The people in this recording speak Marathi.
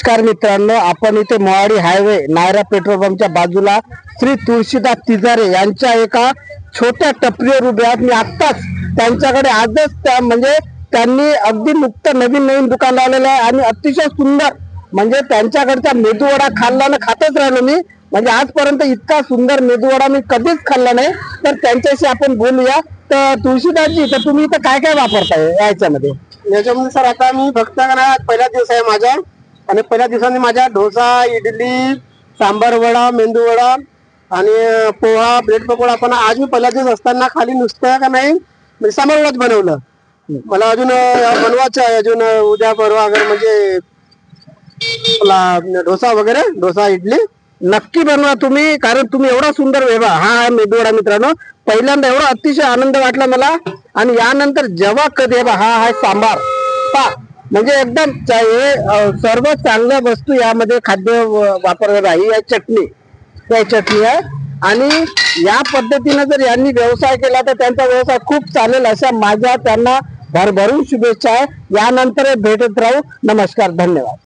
नमस्कार मित्रांनो, आपण इथे मोहाडी हायवे नायरा पेट्रोल पंपच्या बाजूला श्री तुळशीदास तिजारे यांच्या एका छोट्या टपरीवर उभे आहात. मी आत्ताच त्यांच्याकडे आजच म्हणजे त्यांनी अगदी नुकतं नवीन दुकान लावलेलं आहे आणि अतिशय सुंदर म्हणजे त्यांच्याकडचा मेदूवडा खाल्ला ना खातच राहिलो मी. म्हणजे आजपर्यंत इतका सुंदर मेदूवडा मी कधीच खाल्ला नाही. तर त्यांच्याशी आपण बोलूया. तर तुळशीदासजी, तर तुम्ही इथं काय काय वापरताय याच्यामध्ये? सर आता मी फक्त पहिला दिवस आहे माझा आणि पहिल्या दिवसांनी माझ्या डोसा, इडली, सांबार वडा, मेंदू वडा आणि पोहा, ब्रेड पकोडा. पण आज मी पहिला दिवस असताना खाली नुसतं का नाही म्हणजे सांबार वडाच बनवलं. मला अजून बनवायचं आहे, अजून उद्या परवा वगैरे म्हणजे डोसा वगैरे, डोसा इडली नक्की बनवा तुम्ही, कारण तुम्ही एवढा सुंदर वेवा हा मेदूवडा मित्रांनो पहिल्यांदा एवढा अतिशय आनंद वाटला मला. आणि यानंतर जेव्हा कधी हा सांबार पा म्हणजे एकदम सर्व चांगल्या वस्तू यामध्ये खाद्य वापरलेलं आहे. ही चटणी आहे आणि या पद्धतीने जर यांनी व्यवसाय केला तर त्यांचा व्यवसाय खूप चालेल अशा माझ्या त्यांना भरभरून शुभेच्छा आहे. यानंतर भेटत राहू. नमस्कार, धन्यवाद.